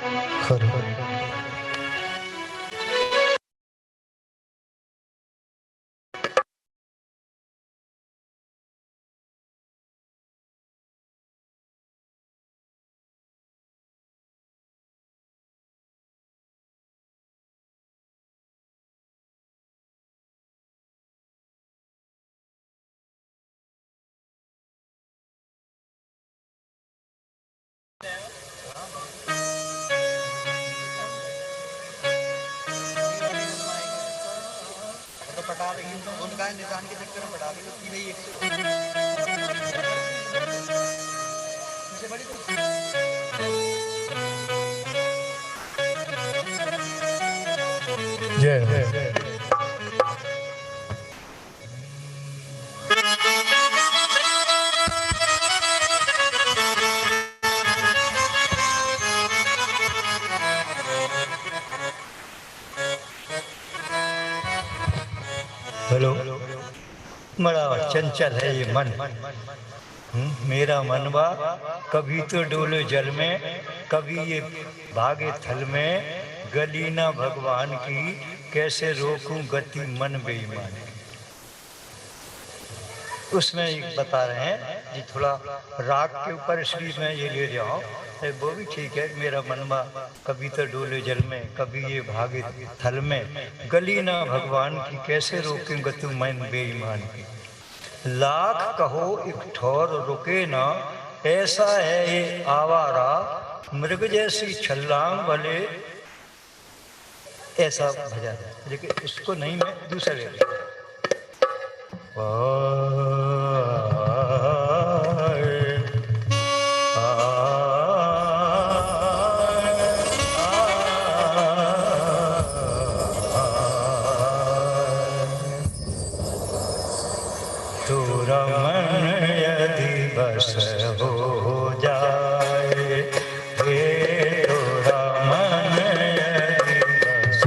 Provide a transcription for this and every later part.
खरो पटा देंगे उनका निशान के चक्कर में पटा देंगे सीधे ही जय हेलो। बड़ा चंचल है ये मन। मेरा मनवा कभी तो डोले जल में, कभी ये भागे थल में। गली ना भगवान की, कैसे रोकूं गति मन बेईमान की। उसमें एक बता रहे हैं जी, थोड़ा राग के ऊपर इसलिए मैं ये ले रहा हूँ। वो भी ठीक है। मेरा मनवा कभी तो डोले जल में, कभी ये भागे थल में। गली ना भगवान की, कैसे रोकूं गति मन बेईमान की। लाख कहो एक ठौर रुके ना, ऐसा है ये आवारा। मृग जैसी छलांग भले, ऐसा भजन है। लेकिन इसको नहीं, मैं दूसरे तोरा मन यदि बस हो जाए, हे तोरा मन यदि बस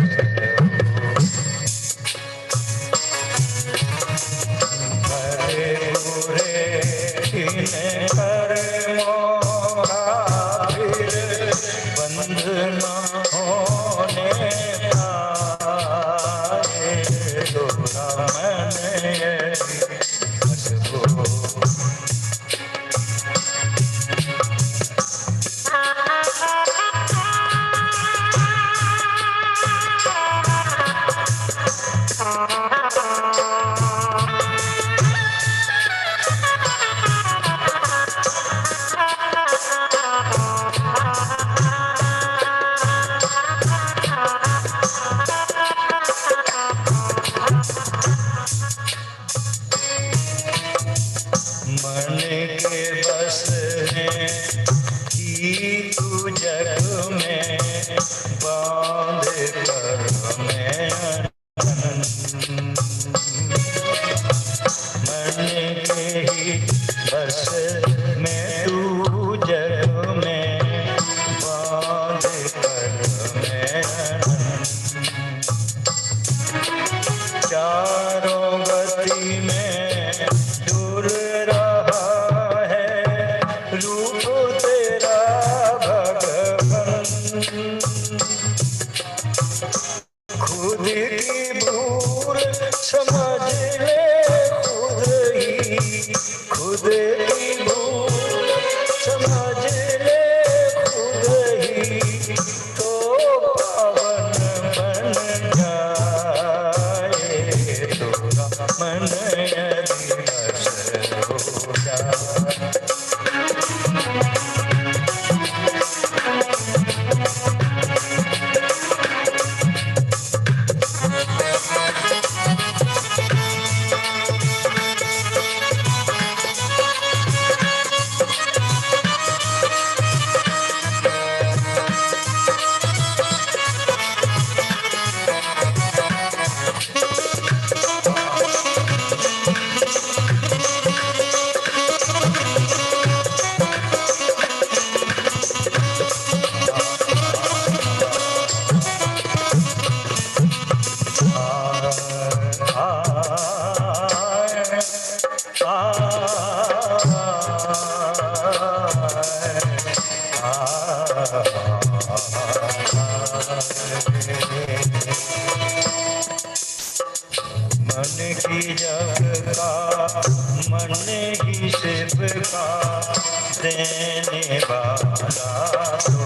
भले बुरे किने कर मोरा, फिर बंध न होने पाए। तोरा मन यदि बस हो। मन के बस में की तू जग में, बांध कर हमें मन के ही बस में तू जग में, बांध कर हमें चारों गति में डुल रहा है रूप तेरा भगवान। मन की जग का मन ही शिव का देने वाला तो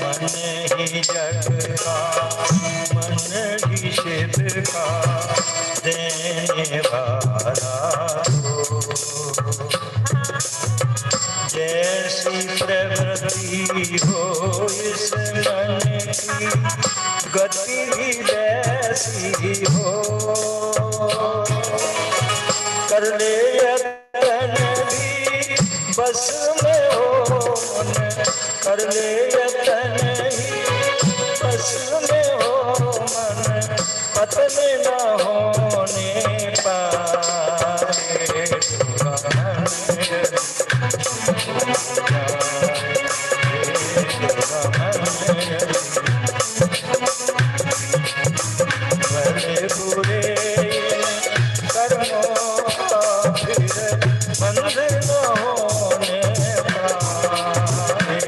मन ही जग का मन ही शिव का देने वाला तो जैसी प्रवृत्ति हो इस मन की गति वैसी हो कर ले यत्न भी बस में हो मन कर ले यत्न ही बस में हो मन पतन न होने पाए भले बुरे कर्मों का फिर बंद न होने पाए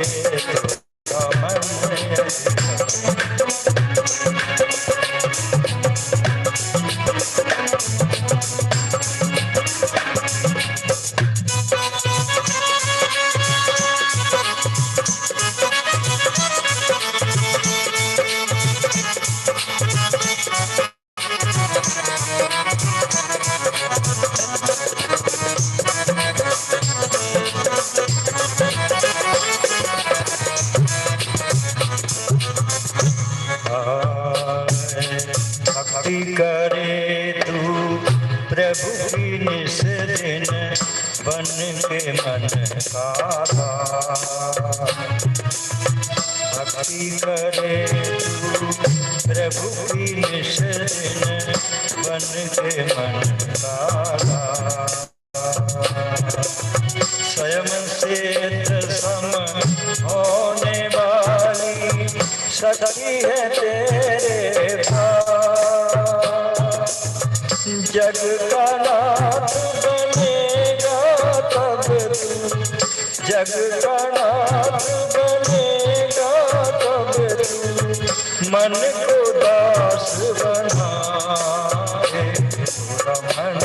भक्ति करे तू प्रभु की निस दिन बन के मन का भक्ति करे तू प्रभु की निस दिन बन के मन का स्वयं से सम होने वाली शक्ति है तेरे पास जग का नाथ बनेगा तब तू जग का नाथ बनेगा तब तू मन को दास बनाए पूरा मन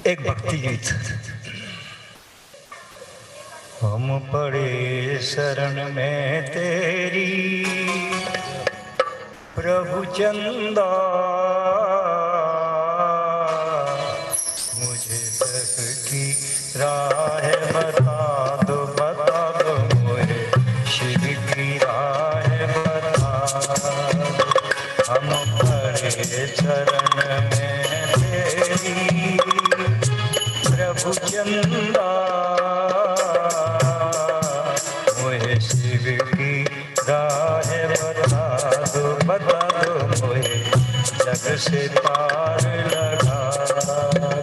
एक भक्ति गीत। हम पड़े शरण में तेरी प्रभु चंदा मुझे तक की राह बता दो मुझे शिव की राह बता दो। हम पड़े शरण में तेरी प्रभु चंदा मुझे शिव की राह बता दो मुझे जग से पार लगा दो।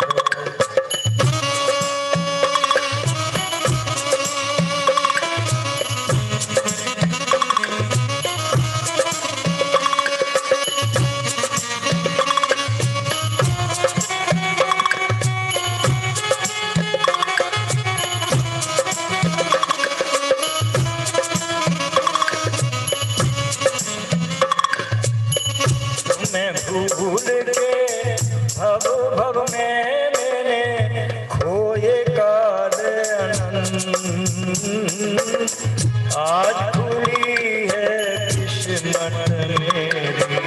भूल के भव आज खुली है किस्मत मेरी,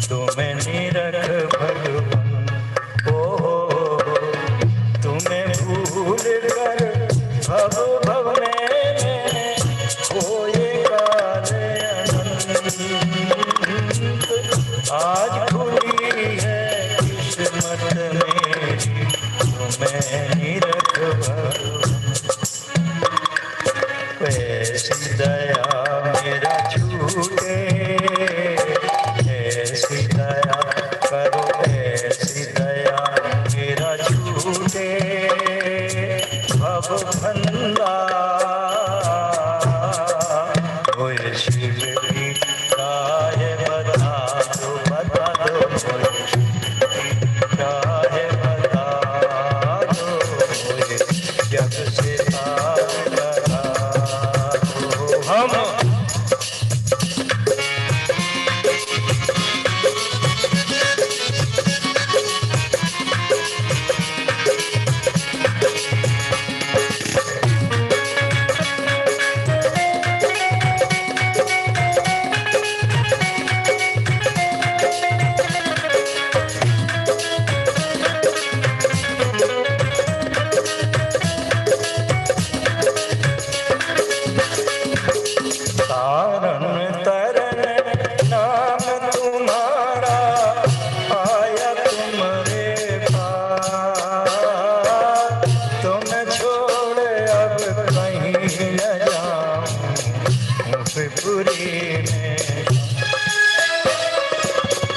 तुम्हें निरख भगवान। ओ तुम्हें भूल कर भव भव में खोएगा रे अनंत। आज खुली है किस्मत मेरी, तुम्हें निरख भगवान। ऐसी दया मेरा छूटे, ऐसी दया करो, ऐसी दया मेरा छूटे भव फंदा। कोई शिव की गाय बता दो, बता दो, कोई शिव की गाय बता दो, कोई जग से पार करा दो हम। तारण तरन नाम तुम्हारा आया तुम्हारे पास, तुम छोड़ अब कहीं न जाऊं पुरी में।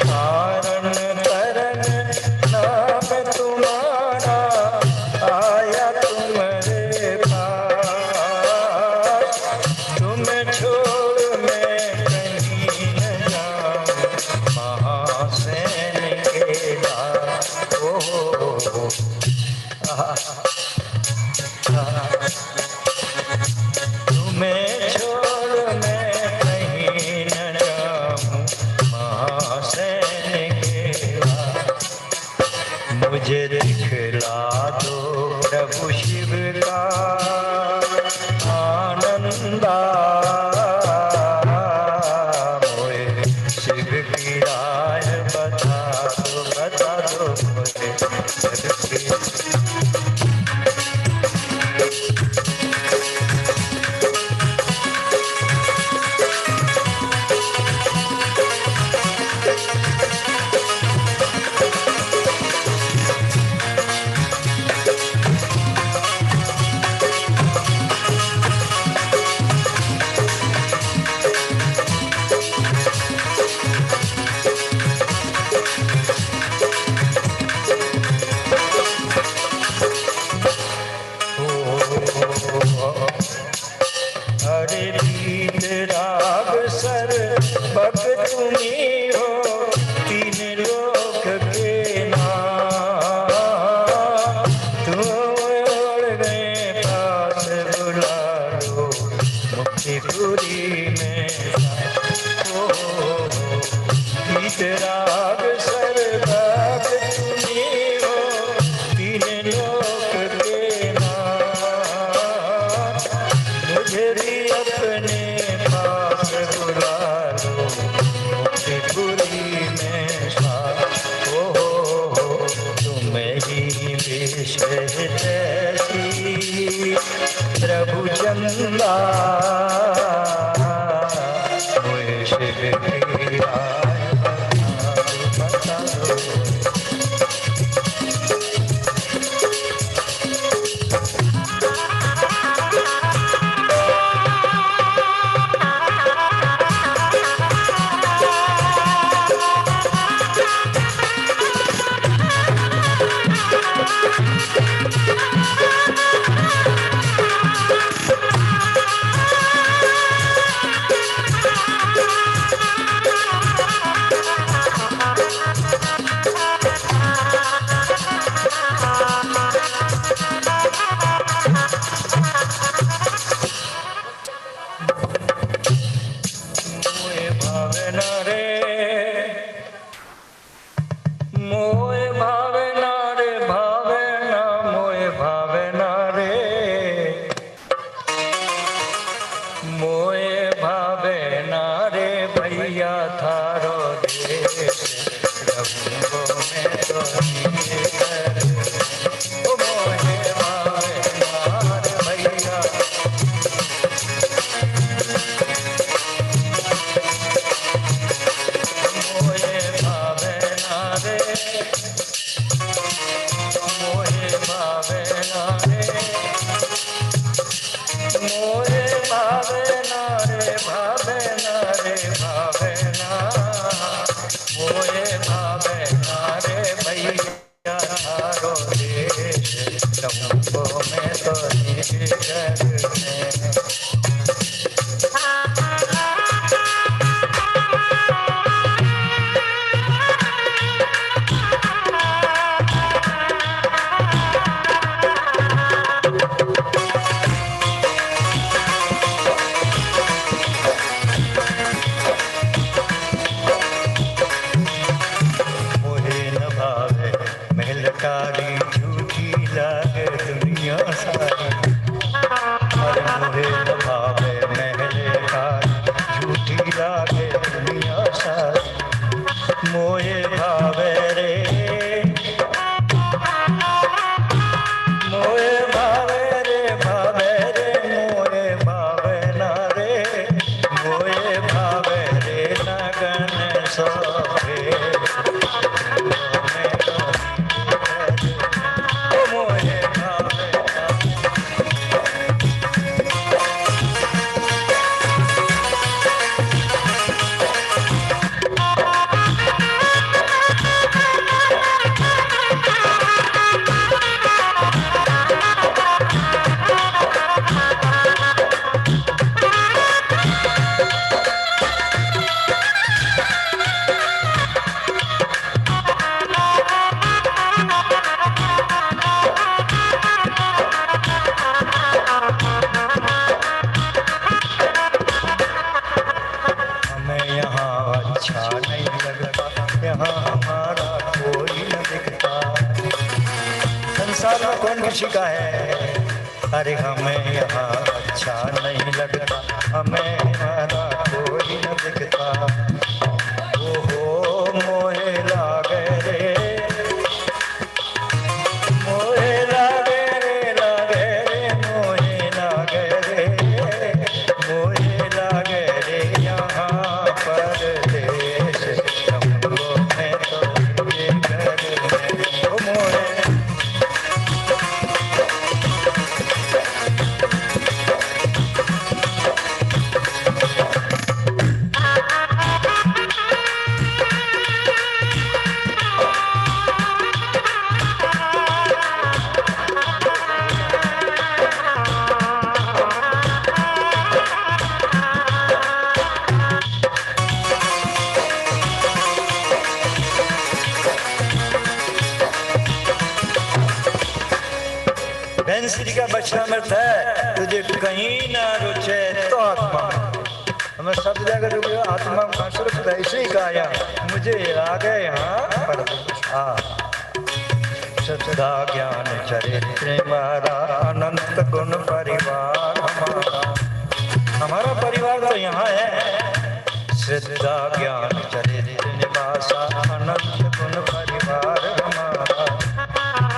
तारण तरन नाम तुम्हारा आया तुम्हारे पास, तुम छोड़ मैं कहीं न जाऊं महासैन के लाल। ओ तुम्हें छोड़ मैं कहीं न जाऊं महासैन के लाल। मुझे दिखला दो प्रभु शिव का आनंदा, मोए शिव की राय बता दो, बता दो, मोए शिव की। हरे पीत राग सर बग तुम्ही हो, तीन लोक के नाम। तुम ओढ़ गए पास बुला लो मुक्तिपुरी में। ओ पीत राग सर बग तुम्ही हो, तीन लोक के नाम। मुझे भी अपने पास बुला लो मुक्तिपुरी में साथ। ओ तुम्हें ही विष तैसी प्रभु चंदा, मुझे शिव की राय बता दो। मोहे भावे ना रे भावे ना रे भावे ना मोहे भावे ना रे भैया थारो देश तुमको मैं तो निजर में झूठी लागे दुनिया सारी अरे मोहे न भावे महले कारी झूठी लागे दुनिया सारी मोहे भावे रे मोहे भावे रे भावे रे मोहे भावे ना रे मोहे भावे रे लगन सोहे अच्छा नहीं लगता यहाँ हमारा कोई न दिखता संसार में कौन किसी का है अरे हमें यहाँ अच्छा नहीं लगता हमें हमारा कोई न दिखता ओहो मोहे लागे रे मोहे लागे रे लागे रे मोहे लागे रे मोहे लागे रे यहाँ पर श्री का बचनामृत है तुझे कहीं ना रुचे तो आत्मा हमें सब जगह रुके आत्मा का सुख ऐसे ही गाया मुझे आ गए यहाँ पर सदा ज्ञान चरित्र हमारा अनंत गुण परिवार हमारा परिवार तो यहाँ है श्रद्धा ज्ञान चरित्र निवासा अनंत गुण परिवार हमारा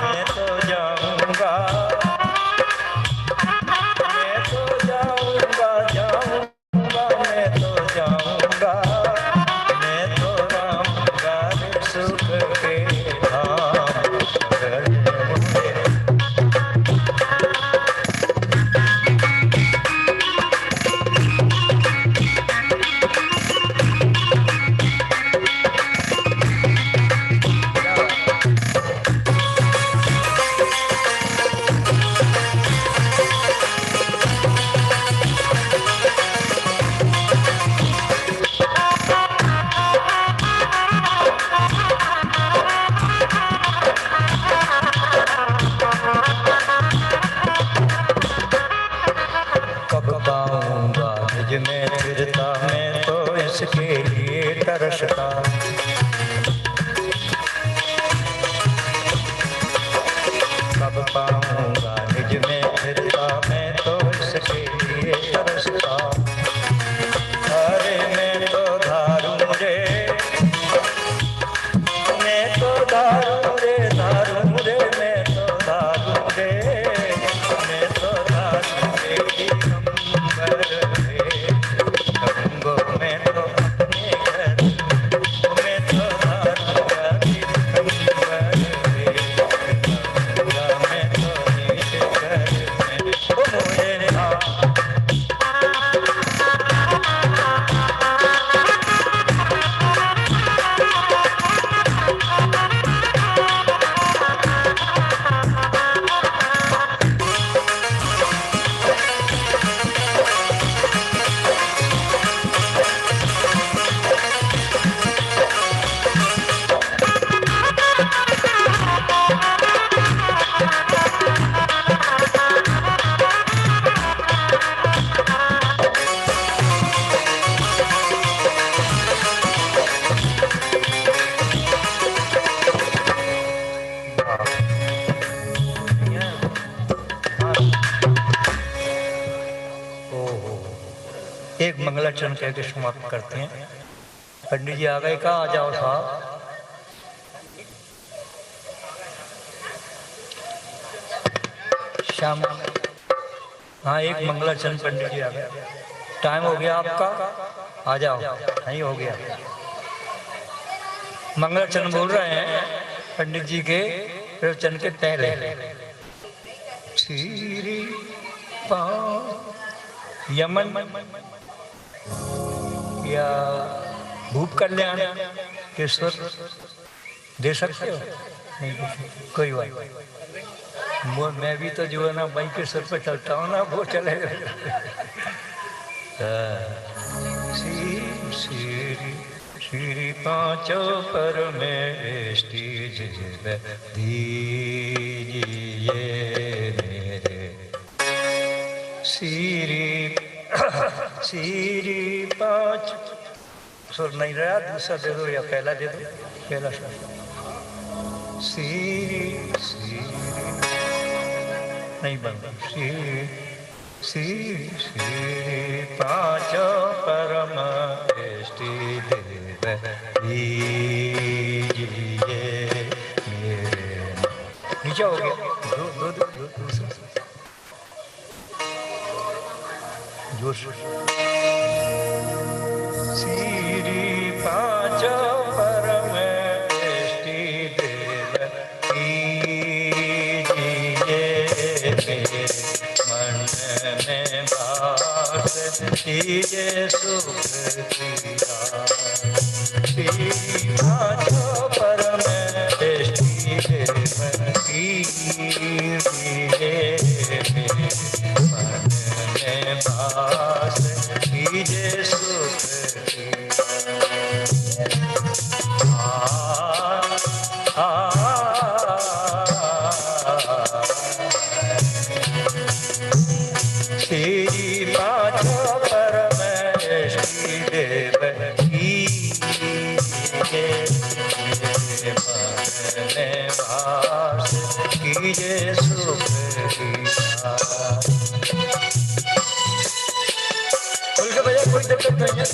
मैं तो जाऊंगा एक मंगलाचरण कह के समाप्त करते हैं। पंडित जी आ गए, कहा आ जाओ साहब। शाम, हाँ एक मंगलाचरण पंडित जी आ गए। टाइम हो गया आपका, आ जाओ। नहीं हो गया। मंगलाचरण बोल रहे हैं पंडित जी के प्रवचन के पहले। श्री यमन या भूप कल्याण के स्वर दे सकते हो? नहीं दे सकते, कोई बात। मैं भी तो जो है ना बाइक के सर पे चलता हूँ ना, वो चले। श्री पांचों परमेष्टि दीजिए मेरे श्री पांच। सुर नहीं रहा, दूसरा दे दो या पहला दे दो। पहला श्री नहीं बनता। श्री पांचों परमेष्टि देव दीजिए मेरे। नीचे हो गया। जोश। श्री पांचों परमेष्टि देव दीजिए मेरे मन में बास कीजिए सुख दिया। श्री पांचों परमेष्टि देव दीजिए मेरे मन में बास कीजिए सुख श्री पांचों परमेष्टि देव दीजिए मेरे मन में वास कीजिए सुख दिया। बोल के भैया कोई दिक्कत नहीं है।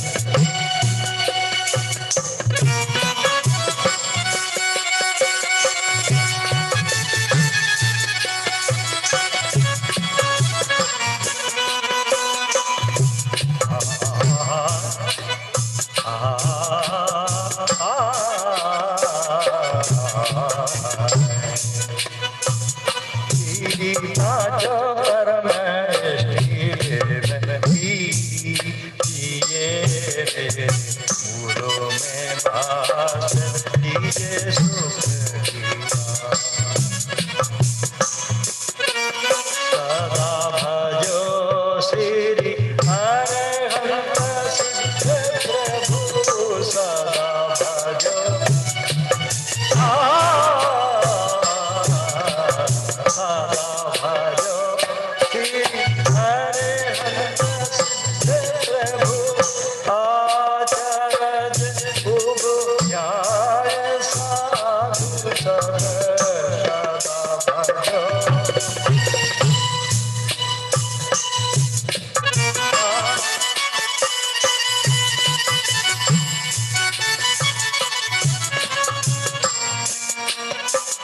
श्री पांचों परमेष्टि देव दीजिए मेरे मूलों में वास कीजिए सुख दिया। सदा भजो श्री हरे हंस सिद्ध प्रभु। सदा भजो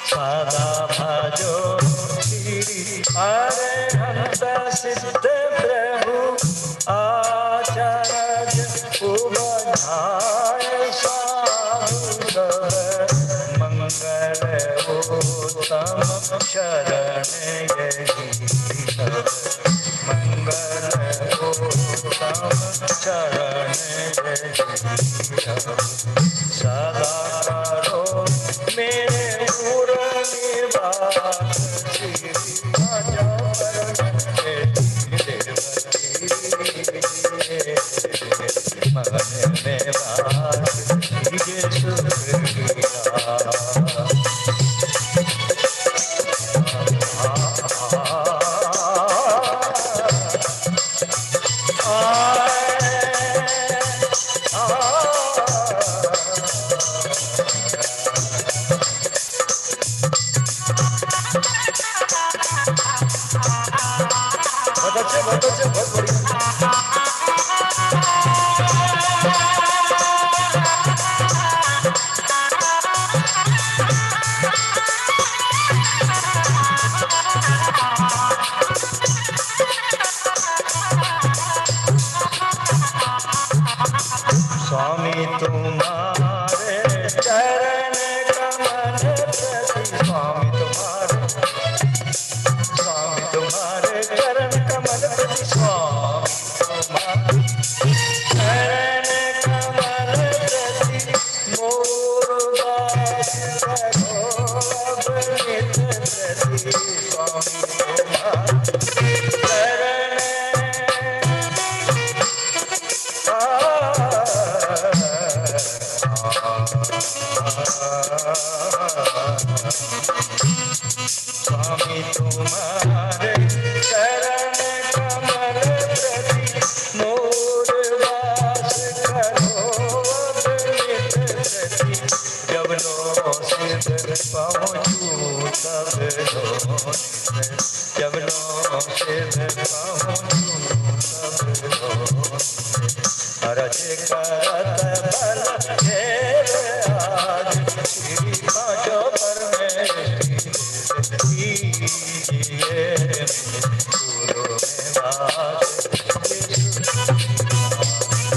सदा भजो श्री हरे हंस सिद्ध प्रभु। आचार्य उपधाय साधु मंगल उत्तम शरण यही मंगल उत्तम शरण यही। सदा करो मेरे मुरली बात। श्री पांचों परमेष्टि देव दीजिए मन में वास कीजिए सुख दिया। बहुत अच्छे, बहुत बढ़िया। तुम्हारे चरण कमल प्रति स्वामी चरण कमल प्रति मोर दास करो अब नित प्रति स्वामी तुम्हारे स्वामी तुम्हारे चरण कमल प्रति मोर वास करो अब नित प्रति जब लो सिद्ध पहुँचू तब लो जब लो सिद्ध पहुँचू तब लो अरज करत बल घेर आज श्री पाँचों परमेश्वरी कीजिए गुरु में वास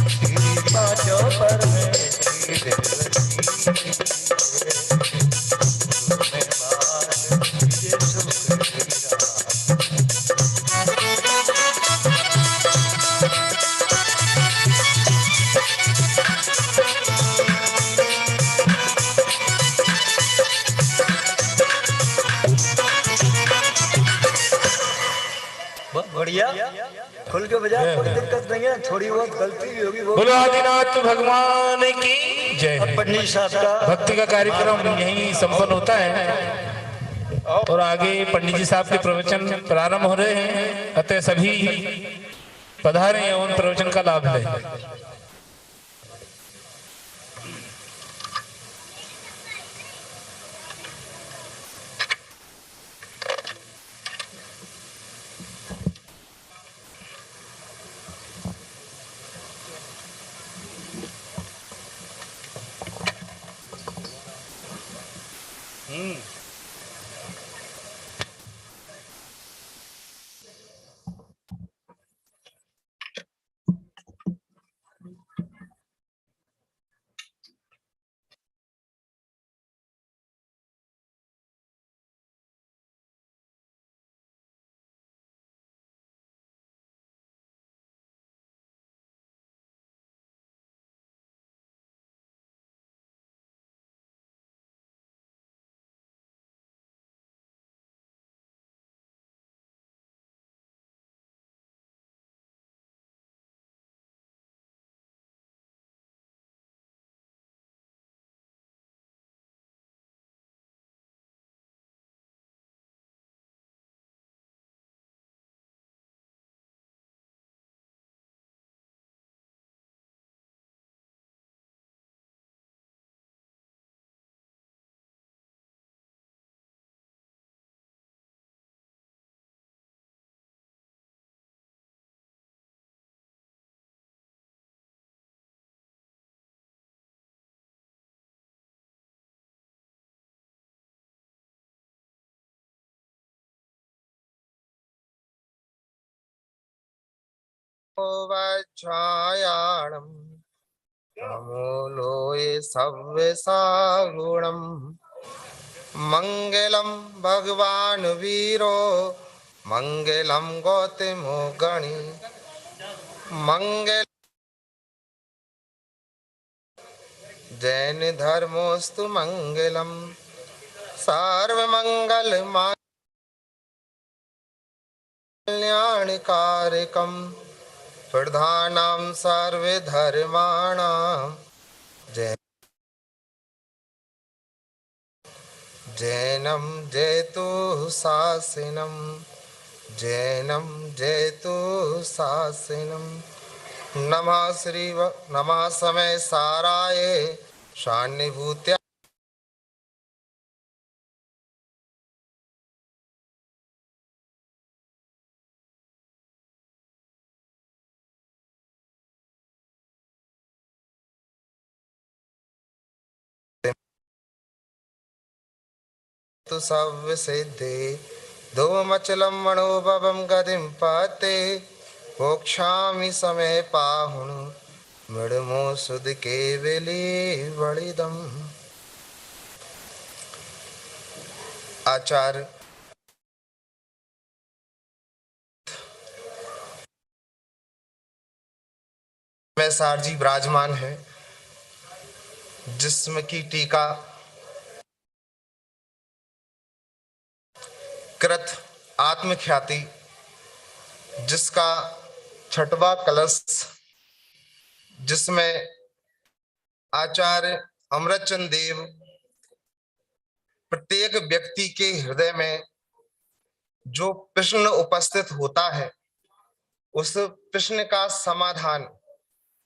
श्री पाँचों परमेश्वरी देवकी गुरु में वास कीजिए सुख बढ़िया खुल के बजा, कोई दिक्कत नहीं है, थोड़ी बहुत गलती भी होगी वो। बोलो आदिनाथ भगवान की जय। पंडित साहब का भक्ति का कार्यक्रम यहीं संपन्न होता है और आगे पंडित जी साहब के प्रवचन प्रारंभ हो रहे हैं, अतः सभी पधारें एवं प्रवचन का लाभ लें। वच्छायाणम् अमूलोय सव्यसागुणम् मंगलम भगवान वीरो मंगलम गौतमो गणि मंगल जैन धर्मोस्तु मंगलम सर्वमंगल कल्याणकारकम प्रधानम सर्वधर्माणां जैनम जयतु शासनम जैनम जयतु शासनम नमः समय साराय शान्यभूत्या तो सब सिद्धे धूमचलम मनोभवम गतिम पाते मोक्षामि समय पाहुण मृडमो सुध केवली बलिदम। आचार्य में सार जी विराजमान है, जिसमें की टीका कृत आत्मख्याति, जिसका छठवां कलश, जिसमें आचार्य अमृतचंद देव प्रत्येक व्यक्ति के हृदय में जो प्रश्न उपस्थित होता है उस प्रश्न का समाधान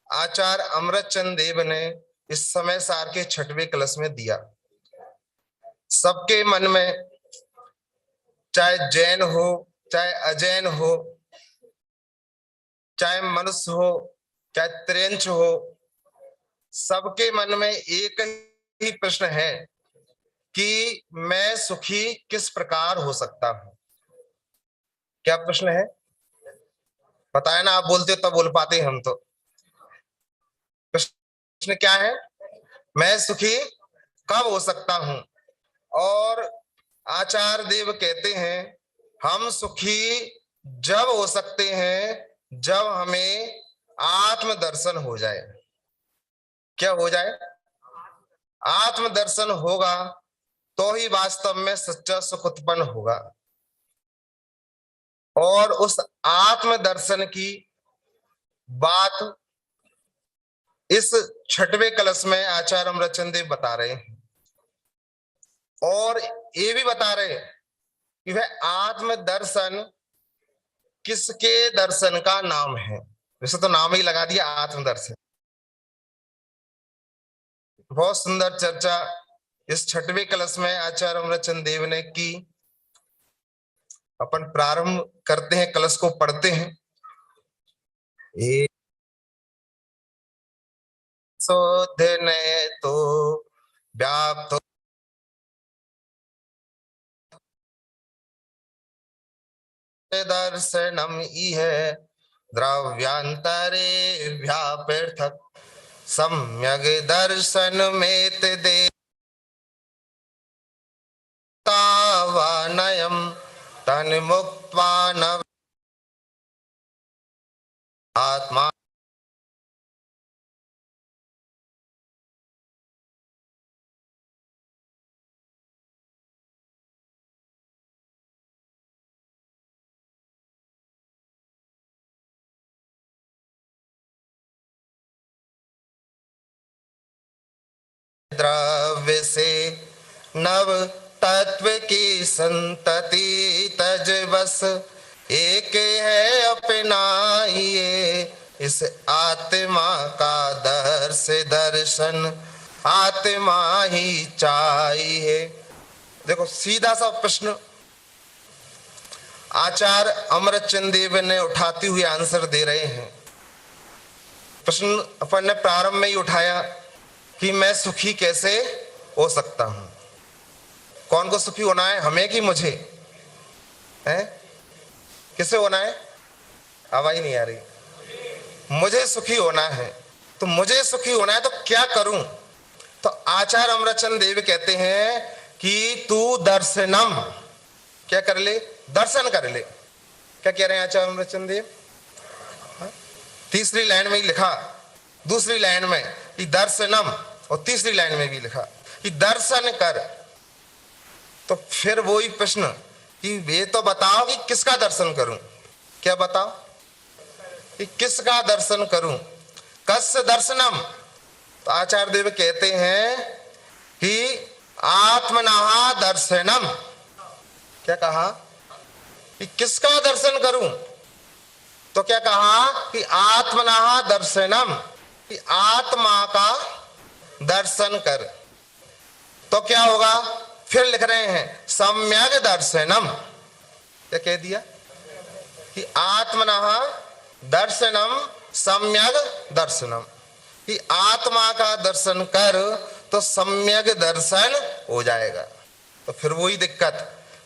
आचार्य अमृतचंद देव ने इस समय सार के छठवें कलश में दिया। सबके मन में, चाहे जैन हो, चाहे अजैन हो, चाहे मनुष्य हो, चाहे त्रेंच हो, सबके मन में एक ही प्रश्न है कि मैं सुखी किस प्रकार हो सकता हूं। क्या प्रश्न है? बताए ना, आप बोलते तब बोल पाते हम तो। प्रश्न क्या है? मैं सुखी कब हो सकता हूं? और आचार्य देव कहते हैं हम सुखी जब हो सकते हैं जब हमें आत्म दर्शन हो जाए। क्या हो जाए? आत्म दर्शन होगा तो ही वास्तव में सच्चा सुख उत्पन्न होगा। और उस आत्म दर्शन की बात इस छठवें कलश में आचार्य अमृतचंद देव बता रहे हैं, और ये भी बता रहे हैं कि वह आत्म दर्शन किसके दर्शन का नाम है। वैसे तो नाम ही लगा दिया आत्म दर्शन। बहुत सुंदर चर्चा इस छठवें कलश में आचार्य अमृतचंद देव ने की। अपन प्रारंभ करते हैं, कलश को पढ़ते हैं। शोधने तो व्याप्त दर्शनम इह द्रव्यांतरे व्यापृथक सम्यग दर्शन में दे तावानयम तन मुक्त्वा न आत्मा द्रव्य से नव तत्व की संतति तज बस एक है अपनाइए इस आत्मा का दर्शन आत्मा ही चाहिए। देखो सीधा सा प्रश्न आचार्य अमृतचंद देव ने उठाते हुए आंसर दे रहे हैं। प्रश्न अपन ने प्रारंभ में ही उठाया कि मैं सुखी कैसे हो सकता हूं। कौन को सुखी होना है, हमें कि मुझे? हैं? किसे होना है? आवाज नहीं आ रही। मुझे सुखी होना है। तो मुझे सुखी होना है तो क्या करूं? तो आचार्य अमृतचंद देव कहते हैं कि तू दर्शनम, क्या कर ले? दर्शन कर ले। क्या कह रहे हैं आचार्य अमृतचंद देव? तीसरी लाइन में ही लिखा, दूसरी लाइन में कि दर्शनम, और तीसरी लाइन में भी लिखा कि दर्शन कर। तो फिर वही प्रश्न कि ये तो बताओ कि किसका दर्शन करूं। क्या बताओ कि किसका दर्शन करूं? कस्य दर्शनम? तो आचार्य देव कहते हैं कि आत्मनः दर्शनम। क्या कहा? कि किसका दर्शन करूं? तो क्या कहा कि आत्मनः दर्शनम, कि आत्मा का दर्शन कर। तो क्या होगा? फिर लिख रहे हैं सम्यक दर्शनम। क्या कह दिया? कि आत्मनः दर्शनम सम्यक दर्शनम, कि आत्मा का दर्शन कर तो सम्यक दर्शन हो जाएगा। तो फिर वही दिक्कत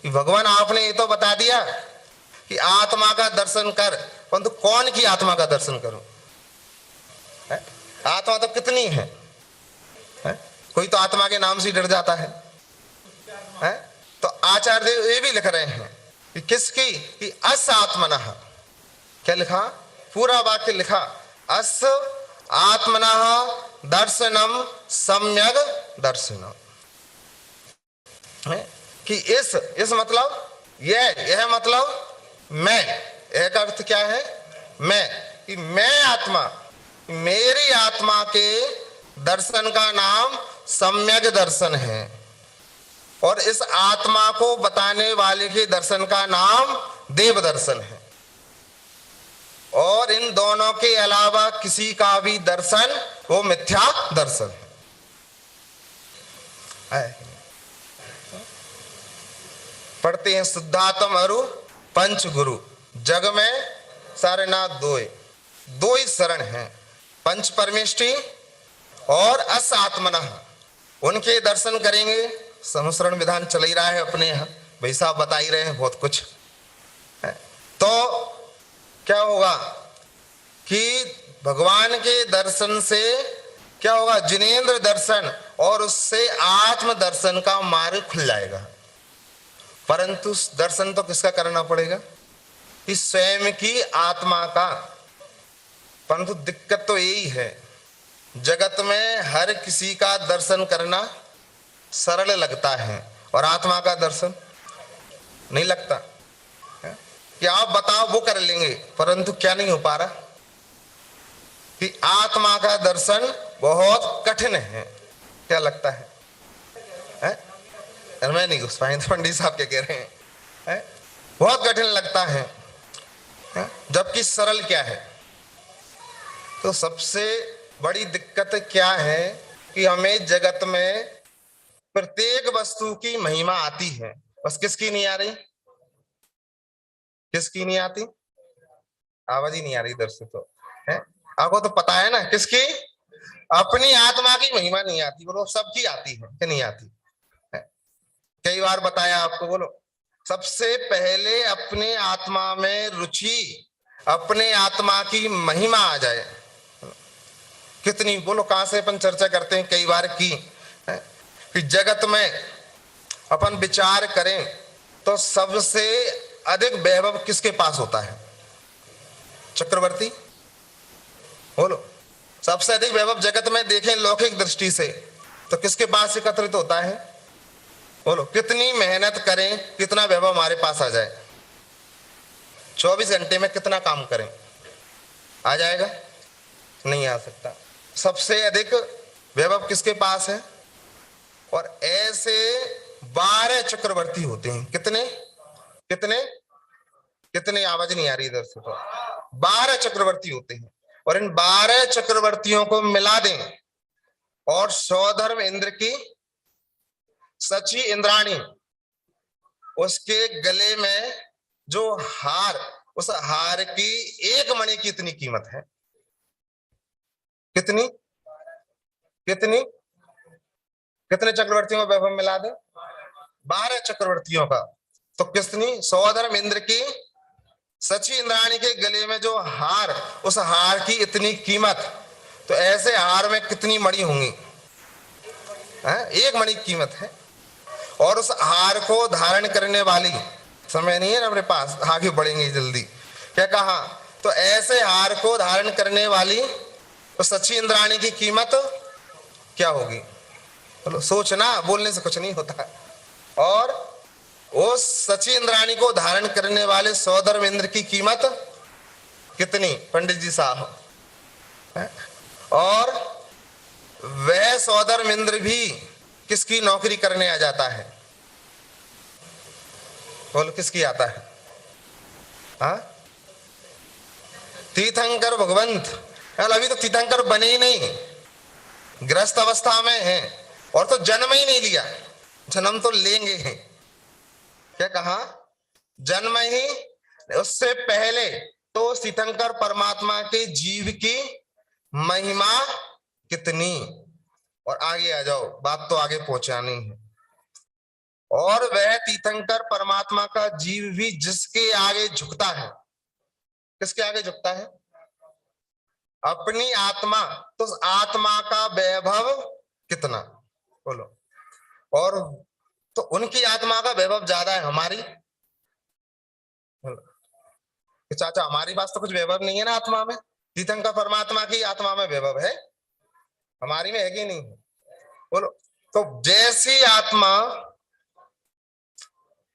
कि भगवान आपने ये तो बता दिया कि आत्मा का दर्शन कर, परंतु कौन की आत्मा का दर्शन करूं? आत्मा तो कितनी है? कोई तो आत्मा के नाम से डर जाता है। तो आचार्य देव ये भी लिख रहे हैं कि किसकी? कि अस आत्मनः। क्या लिखा? पूरा वाक्य लिखा, अस आत्मनः दर्शनम सम्यग दर्शनम, कि इस मतलब यह मतलब मैं, एक अर्थ क्या है, मैं, कि मैं आत्मा, मेरी आत्मा के दर्शन का नाम सम्यक दर्शन है, और इस आत्मा को बताने वाले के दर्शन का नाम देव दर्शन है, और इन दोनों के अलावा किसी का भी दर्शन वो मिथ्या दर्शन है। पढ़ते हैं शुद्धात्म अरु पंच गुरु, जग में सारनाथ दो ही शरण हैं, पंच परमेष्टि और अस आत्मनः, उनके दर्शन करेंगे। संसरण विधान चल ही रहा है अपने यहाँ, भाई साहब बता ही रहे हैं बहुत कुछ है। तो क्या होगा कि भगवान के दर्शन से क्या होगा, जिनेंद्र दर्शन और उससे आत्म दर्शन का मार्ग खुल जाएगा। परंतु दर्शन तो किसका करना पड़ेगा, कि स्वयं की आत्मा का। परंतु दिक्कत तो यही है, जगत में हर किसी का दर्शन करना सरल लगता है और आत्मा का दर्शन नहीं लगता है? कि आप बताओ वो कर लेंगे, परंतु क्या नहीं हो पा रहा, कि आत्मा का दर्शन बहुत कठिन है। क्या लगता है? मैं नहीं घुस पाए, पंडित साहब क्या कह रहे हैं? बहुत कठिन लगता है, जबकि सरल क्या है। तो सबसे बड़ी दिक्कत क्या है कि हमें जगत में प्रत्येक वस्तु की महिमा आती है, बस किसकी नहीं आ रही, किसकी नहीं आती, आवाज ही नहीं आ रही इधर से तो है, आपको तो पता है ना किसकी, अपनी आत्मा की महिमा नहीं आती। बोलो सबकी आती है कि नहीं आती है? कई बार बताया आपको, बोलो सबसे पहले अपने आत्मा में रुचि, अपने आत्मा की महिमा आ जाए। कितनी, बोलो कहां से अपन चर्चा करते हैं कई बार की है? कि जगत में अपन विचार करें तो सबसे अधिक वैभव किसके पास होता है, चक्रवर्ती। बोलो सबसे अधिक वैभव जगत में देखें लौकिक दृष्टि से तो किसके पास एकत्रित होता है, बोलो कितनी मेहनत करें कितना वैभव हमारे पास आ जाए, 24 घंटे में कितना काम करें, आ जाएगा? नहीं आ सकता। सबसे अधिक वैभव किसके पास है, और ऐसे 12 चक्रवर्ती होते हैं। कितने कितने कितने, आवाज नहीं आ रही इधर से तो, 12 चक्रवर्ती होते हैं, और इन 12 चक्रवर्तियों को मिला दें और सौधर्म इंद्र की सची इंद्राणी, उसके गले में जो हार, उस हार की एक मणि की इतनी कीमत है। कितनी कितनी कितने चक्रवर्तियों का वैभव मिला दे, 12 चक्रवर्तियों का। तो कितनी, सौधर्म इंद्र की सची इंद्राणी के गले में जो हार, उस हार की इतनी कीमत। तो ऐसे हार में कितनी मणि होंगी, एक मणि की कीमत है। और उस हार को धारण करने वाली, समय नहीं है ना अपने पास, आगे बढ़ेंगे जल्दी, क्या कहा, तो ऐसे हार को धारण करने वाली तो सची इंद्राणी की कीमत क्या होगी, बोलो सोचना, बोलने से कुछ नहीं होता। और उस सची इंद्राणी को धारण करने वाले सौधर्म इंद्र की कीमत कितनी, पंडित जी साहब। और वह सौधर्म इंद्र भी किसकी नौकरी करने आ जाता है, बोलो किसकी आता है, तीर्थंकर भगवंत। अभी तो तीर्थंकर बने ही नहीं, ग्रस्त अवस्था में है, और तो जन्म ही नहीं लिया, जन्म तो लेंगे ही। क्या कहा, जन्म ही, उससे पहले तो तीर्थंकर परमात्मा के जीव की महिमा कितनी, और आगे आ जाओ, बात तो आगे पहुंचानी है। और वह तीर्थंकर परमात्मा का जीव भी जिसके आगे झुकता है, किसके आगे झुकता है, अपनी आत्मा। तो आत्मा का वैभव कितना, बोलो। और तो उनकी आत्मा का वैभव ज्यादा है, हमारी, चाचा हमारी पास तो कुछ वैभव नहीं है ना आत्मा में, तीर्थंकर परमात्मा की आत्मा में वैभव है, हमारी में है कि नहीं? बोलो। तो जैसी आत्मा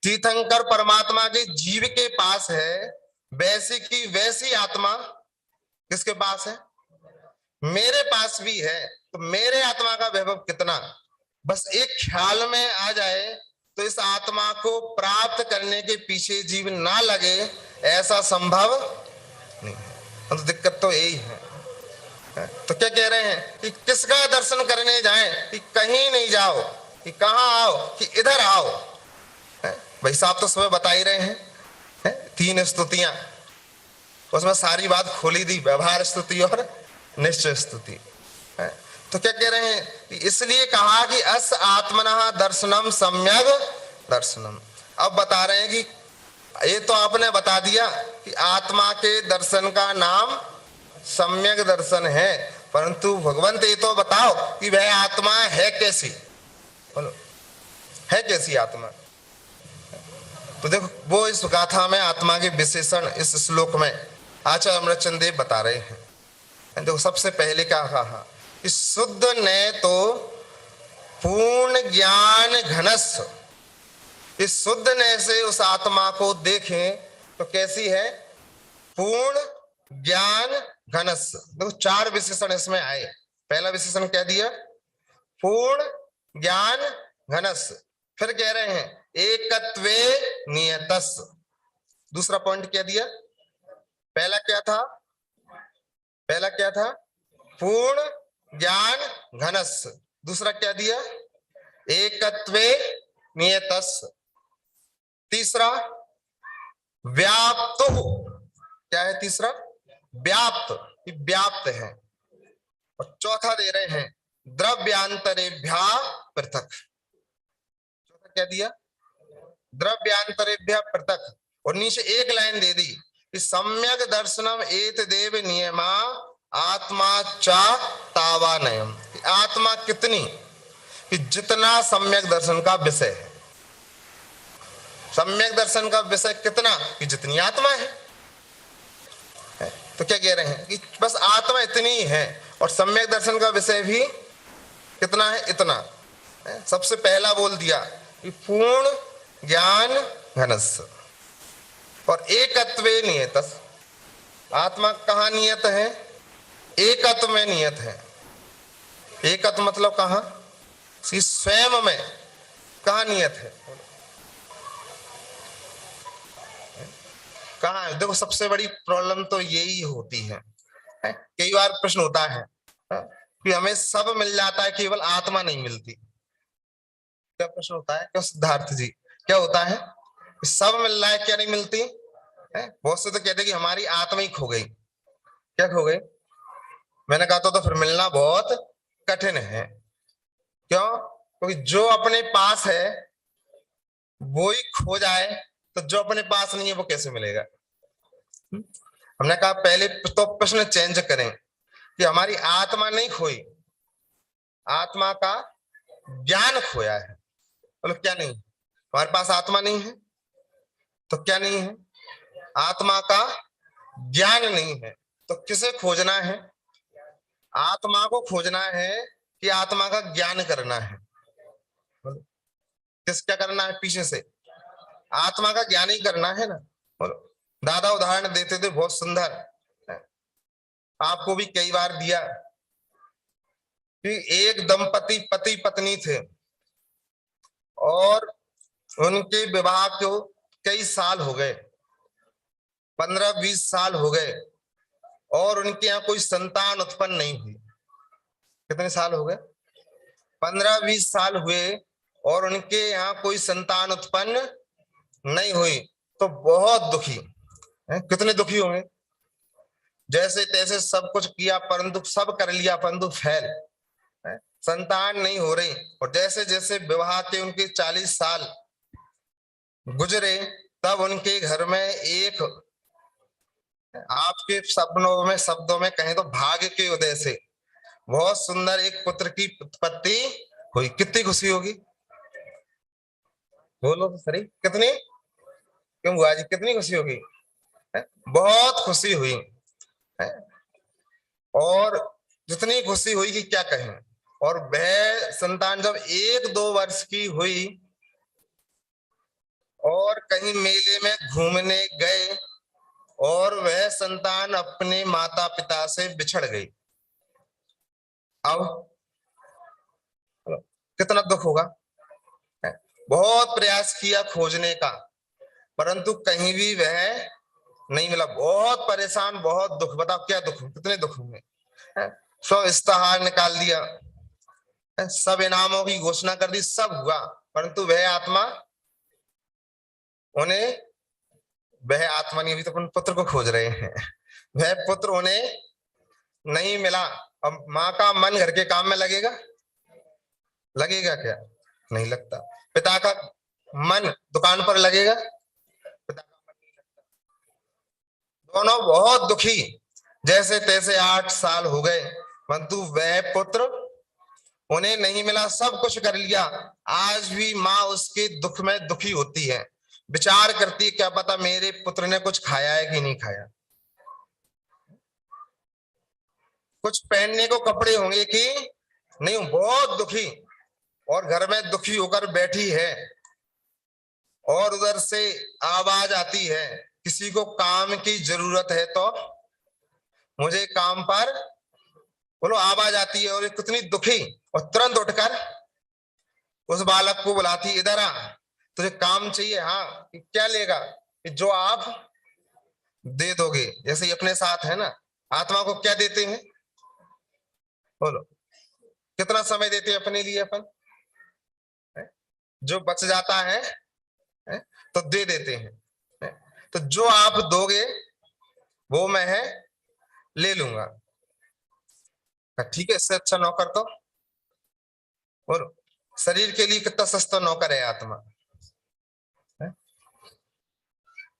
तीर्थंकर परमात्मा के जीव के पास है, वैसी की वैसी आत्मा किसके पास है? मेरे पास भी है। तो मेरे आत्मा का वैभव कितना, बस एक ख्याल में आ जाए तो इस आत्मा को प्राप्त करने के पीछे जीव ना लगे, ऐसा संभव नहीं। तो दिक्कत तो यही है। तो क्या कह रहे हैं कि किसका दर्शन करने जाएं, कि कहीं नहीं जाओ, कि कहां आओ, कि इधर आओ। भाई साहब तो सुबह बता ही रहे हैं 3 स्तुतियां, उसमें सारी बात खोली दी, व्यवहार स्तुति और निश्चय स्तुति। तो क्या कह रहे हैं कि इसलिए कहा कि अस आत्मनः दर्शनम सम्यग दर्शनम। अब बता रहे हैं कि ये तो आपने बता दिया कि आत्मा के दर्शन का नाम सम्यक दर्शन है, परंतु भगवंत ये तो बताओ कि वह आत्मा है कैसी? बोलो, है कैसी आत्मा? तो देखो वो इस गाथा में आत्मा के विशेषण इस श्लोक में आचार्य अमृतचंद देव बता रहे हैं। देखो सबसे पहले क्या कहा कि शुद्ध ने तो पूर्ण ज्ञान घनस्व, इस शुद्ध ने से उस आत्मा को देखें तो कैसी है? पूर्ण ज्ञान घनस्व। देखो 4 विशेषण इसमें आए। पहला विशेषण क्या दिया? पूर्ण ज्ञान घनस्व। फिर कह रहे हैं एकत्वे नियतस्। दूसरा पॉइंट क्या दिया? पहला क्या था? पहला क्या था? पूर्ण ज्ञान घनस्व। दूसरा क्या दिया? एकत्वे नियतस्। तीसरा व्याप्तो। क्या है तीसरा? व्याप्त, व्याप्त है। और चौथा दे रहे हैं द्रव्यांतरेभ्या पृथक। चौथा क्या दिया? द्रव्यांतरेभ्या पृथक। और नीचे एक लाइन दे दी कि सम्यक दर्शनम एत देव नियमा आत्मा चा तावानयम। आत्मा कितनी, कि जितना सम्यक दर्शन का विषय है। सम्यक दर्शन का विषय कितना, कि जितनी आत्मा है। तो क्या कह रहे हैं कि बस आत्मा इतनी ही है, और सम्यक दर्शन का विषय भी कितना है? इतना। सबसे पहला बोल दिया कि पूर्ण ज्ञान घनस्व। और एकत्वे नियतस्। आत्मा कहाँ नियत है? एकत्व में नियत है। एकत्व मतलब कहाँ? स्वयं में कहाँ नियत है? कहाँ है? देखो सबसे बड़ी प्रॉब्लम तो यही होती है। कई बार प्रश्न होता है कि हमें सब मिल जाता है, केवल आत्मा नहीं मिलती। क्या प्रश्न होता है? क्यों सिद्धार्थ जी, क्या होता है? सब मिल रहा है, क्या नहीं मिलती? बहुत से तो कहते कि हमारी आत्मा ही खो गई। क्या खो गई? मैंने कहा तो फिर मिलना बहुत कठिन है। क्यों? क्योंकि जो अपने पास है वो ही खो जाए तो जो अपने पास नहीं है वो कैसे मिलेगा? हमने कहा पहले तो प्रश्न चेंज करें कि हमारी आत्मा नहीं खोई, आत्मा का ज्ञान खोया है। बोलो क्या नहीं? हमारे पास आत्मा नहीं है तो क्या नहीं है? आत्मा का ज्ञान नहीं है। तो किसे खोजना है? आत्मा को खोजना है कि आत्मा का ज्ञान करना है? किस क्या करना है? पीछे से आत्मा का ज्ञान ही करना है ना। दादा उदाहरण देते थे बहुत सुंदर, आपको भी कई बार दिया कि एक दंपति पति पत्नी थे और उनके विवाह को कई साल हो गए, 15-20 साल हो गए, और उनके यहाँ कोई संतान उत्पन्न नहीं हुई। कितने साल हो गए? 15-20 साल हुए और उनके यहाँ कोई संतान उत्पन्न नहीं हुई। तो बहुत दुखी है। कितने दुखी होंगे? जैसे तैसे सब कुछ किया परंतु सब कर लिया परंतु फेल, संतान नहीं हो रही। और जैसे जैसे विवाह के उनके 40 साल गुजरे तब उनके घर में एक, आपके सपनों में शब्दों में कहें तो भाग्य के उदय से बहुत सुंदर एक पुत्र की उत्पत्ति हुई। कितनी खुशी होगी? बोलो तो सही, कितनी? क्यों बुआ जी कितनी खुशी होगी? बहुत खुशी हुई है। और जितनी खुशी हुई कि क्या कहें। और वह संतान जब 1-2 वर्ष की हुई और कहीं मेले में घूमने गए और वह संतान अपने माता पिता से बिछड़ गई। अब कितना दुख होगा। बहुत प्रयास किया खोजने का, परंतु कहीं भी वह नहीं मिला। बहुत परेशान, बहुत दुख। बताओ क्या दुख, कितने दुख हुए। सब इस्तेहार निकाल दिया, सब इनामों की घोषणा कर दी, सब हुआ, परंतु वह आत्मा उन्हें, वह आत्मा नहीं, अभी तो अपन पुत्र को खोज रहे हैं, वह पुत्र उन्हें नहीं मिला। अब माँ का मन घर के काम में लगेगा? लगेगा क्या? नहीं लगता। पिता का मन दुकान पर लगेगा? पिता का मन नहीं लगता। दोनों बहुत दुखी, जैसे तैसे 8 साल हो गए, परंतु वह पुत्र उन्हें नहीं मिला। सब कुछ कर लिया, आज भी माँ उसके दुख में दुखी होती है, विचार करती है क्या पता मेरे पुत्र ने कुछ खाया है कि नहीं खाया, कुछ पहनने को कपड़े होंगे कि नहीं। बहुत दुखी, और घर में दुखी होकर बैठी है, और उधर से आवाज आती है किसी को काम की जरूरत है तो मुझे काम पर बोलो। आवाज आती है और ये कितनी दुखी, और तुरंत उठकर उस बालक को बुलाती, इधर आ, तुझे काम चाहिए। हाँ, क्या लेगा? जो आप दे दोगे। जैसे ही अपने साथ है ना, आत्मा को क्या देते हैं? बोलो, कितना समय देते हैं अपने लिए अपन? जो बच जाता है तो दे देते हैं। तो जो आप दोगे वो मैं ले लूंगा। ठीक है, इससे अच्छा नौकर तो बोलो, शरीर के लिए कितना सस्ता नौकर है आत्मा,